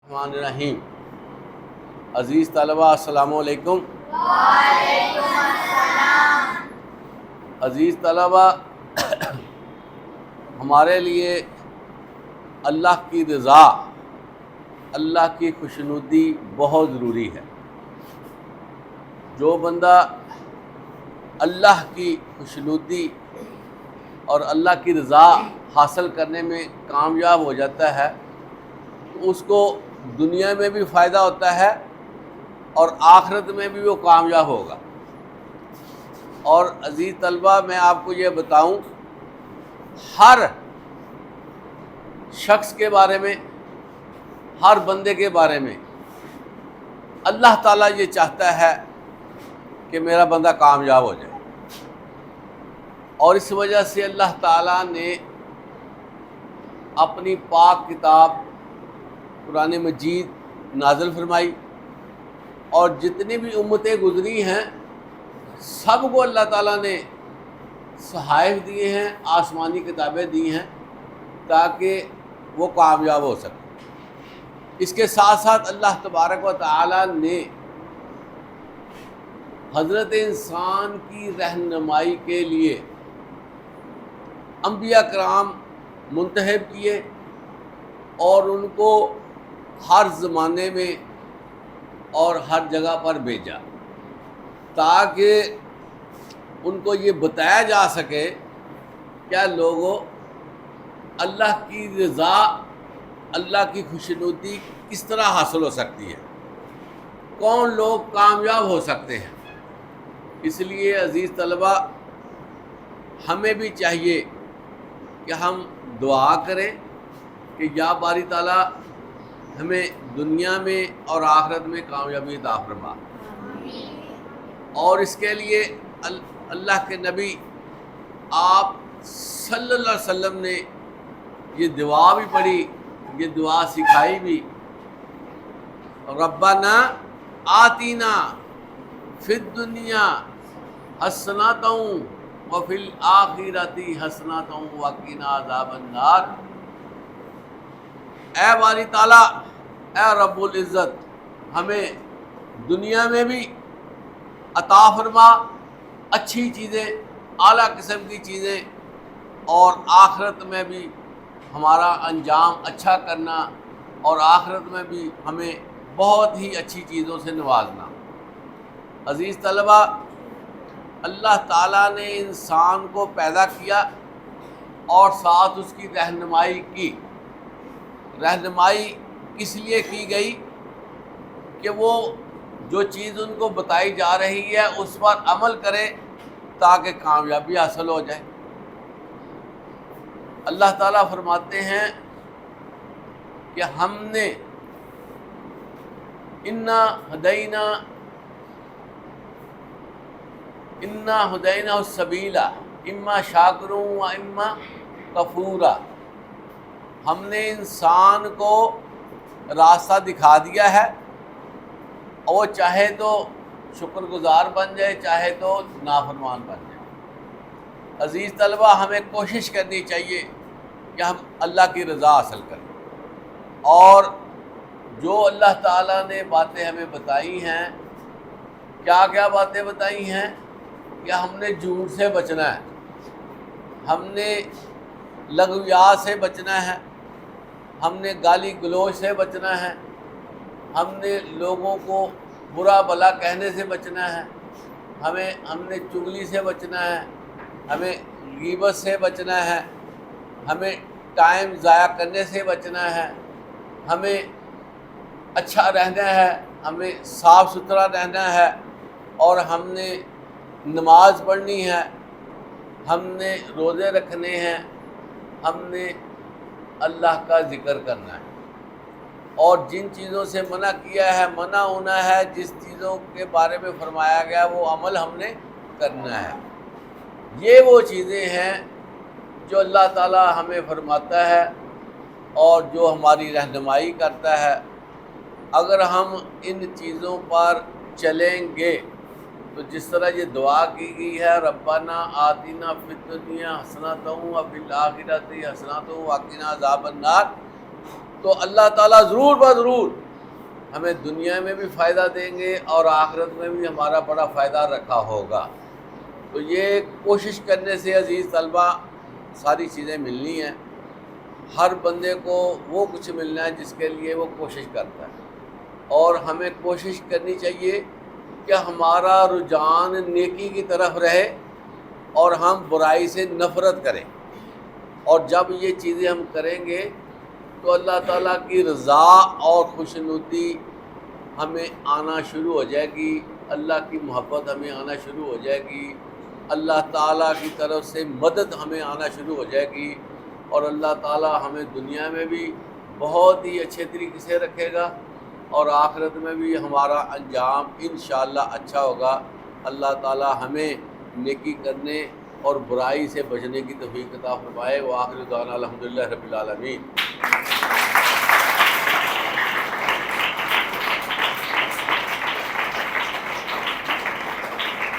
الرحمن الرحیم۔ عزیز طلبہ السلام علیکم۔ وعلیکم السلام۔ عزیز طلبہ، ہمارے لیے اللہ کی رضا، اللہ کی خوشنودی بہت ضروری ہے۔ جو بندہ اللہ کی خوشنودی اور اللہ کی رضا حاصل کرنے میں کامیاب ہو جاتا ہے تو اس کو دنیا میں بھی فائدہ ہوتا ہے اور آخرت میں بھی وہ کامیاب ہوگا۔ اور عزیز طلبہ، میں آپ کو یہ بتاؤں، ہر شخص کے بارے میں، ہر بندے کے بارے میں اللہ تعالیٰ یہ چاہتا ہے کہ میرا بندہ کامیاب ہو جائے، اور اس وجہ سے اللہ تعالیٰ نے اپنی پاک کتاب قرآن مجید نازل فرمائی، اور جتنی بھی امتیں گزری ہیں سب کو اللہ تعالیٰ نے صحائف دیے ہیں، آسمانی کتابیں دی ہیں تاکہ وہ کامیاب ہو سکے۔ اس کے ساتھ ساتھ اللہ تبارک و تعالیٰ نے حضرت انسان کی رہنمائی کے لیے انبیاء کرام منتخب کیے اور ان کو ہر زمانے میں اور ہر جگہ پر بھیجا تاکہ ان کو یہ بتایا جا سکے کیا لوگوں اللہ کی رضا، اللہ کی خوشنودی کس طرح حاصل ہو سکتی ہے، کون لوگ کامیاب ہو سکتے ہیں۔ اس لیے عزیز طلبہ، ہمیں بھی چاہیے کہ ہم دعا کریں کہ یا باری تعالیٰ ہمیں دنیا میں اور آخرت میں کامیابی عطا فرما۔ اور اس کے لیے اللہ کے نبی آپ صلی اللہ علیہ وسلم نے یہ دعا بھی پڑھی، یہ دعا سکھائی بھی، ربنا آتینا فی الدنیا حسنۃ وفی الآخرۃ حسنۃ وقنا عذاب النار۔ اے باری تعالیٰ، اے رب العزت، ہمیں دنیا میں بھی عطا فرما اچھی چیزیں، اعلیٰ قسم کی چیزیں، اور آخرت میں بھی ہمارا انجام اچھا کرنا، اور آخرت میں بھی ہمیں بہت ہی اچھی چیزوں سے نوازنا۔ عزیز طلبہ، اللہ تعالیٰ نے انسان کو پیدا کیا اور ساتھ اس کی رہنمائی کی۔ رہنمائی اس لیے کی گئی کہ وہ جو چیز ان کو بتائی جا رہی ہے اس پر عمل کرے تاکہ کامیابی حاصل ہو جائے۔ اللہ تعالیٰ فرماتے ہیں کہ ہم نے انا ہدینہ السبیل اما شاکر و اما کفورا۔ ہم نے انسان کو راستہ دکھا دیا ہے، اور وہ چاہے تو شکر گزار بن جائے، چاہے تو نافرمان بن جائے۔ عزیز طلبہ، ہمیں کوشش کرنی چاہیے کہ ہم اللہ کی رضا حاصل کریں، اور جو اللہ تعالیٰ نے باتیں ہمیں بتائی ہیں، کیا کیا باتیں بتائی ہیں کہ ہم نے جھوٹ سے بچنا ہے، ہم نے لغویات سے بچنا ہے، ہم نے گالی گلوچ سے بچنا ہے، ہم نے لوگوں کو برا بھلا کہنے سے بچنا ہے، ہم نے چغلی سے بچنا ہے، ہمیں غیبت سے بچنا ہے، ہمیں ٹائم ضائع کرنے سے بچنا ہے، ہمیں اچھا رہنا ہے، ہمیں صاف ستھرا رہنا ہے، اور ہم نے نماز پڑھنی ہے، ہم نے روزے رکھنے ہیں، ہم نے اللہ کا ذکر کرنا ہے، اور جن چیزوں سے منع کیا ہے، منع ہونا ہے، جس چیزوں کے بارے میں فرمایا گیا وہ عمل ہم نے کرنا ہے۔ یہ وہ چیزیں ہیں جو اللہ تعالیٰ ہمیں فرماتا ہے اور جو ہماری رہنمائی کرتا ہے۔ اگر ہم ان چیزوں پر چلیں گے تو جس طرح یہ دعا کی گئی ہے، ربنا آتینا فی الدنیا حسنۃ وفی الآخرۃ حسنۃ وقنا عذاب النار، تو اللہ تعالیٰ ضرور بضرور ہمیں دنیا میں بھی فائدہ دیں گے اور آخرت میں بھی ہمارا بڑا فائدہ رکھا ہوگا۔ تو یہ کوشش کرنے سے عزیز طلبہ ساری چیزیں ملنی ہیں۔ ہر بندے کو وہ کچھ ملنا ہے جس کے لیے وہ کوشش کرتا ہے، اور ہمیں کوشش کرنی چاہیے کہ ہمارا رجحان نیکی کی طرف رہے اور ہم برائی سے نفرت کریں، اور جب یہ چیزیں ہم کریں گے تو اللہ تعالیٰ کی رضا اور خوشنودی ہمیں آنا شروع ہو جائے گی، اللہ کی محبت ہمیں آنا شروع ہو جائے گی، اللہ تعالیٰ کی طرف سے مدد ہمیں آنا شروع ہو جائے گی، اور اللہ تعالیٰ ہمیں دنیا میں بھی بہت ہی اچھے طریقے سے رکھے گا، اور آخرت میں بھی ہمارا انجام انشاءاللہ اچھا ہوگا۔ اللہ تعالیٰ ہمیں نیکی کرنے اور برائی سے بچنے کی توفیق عطا فرمائے۔ وآخر دعوانا الحمدللہ رب العالمین۔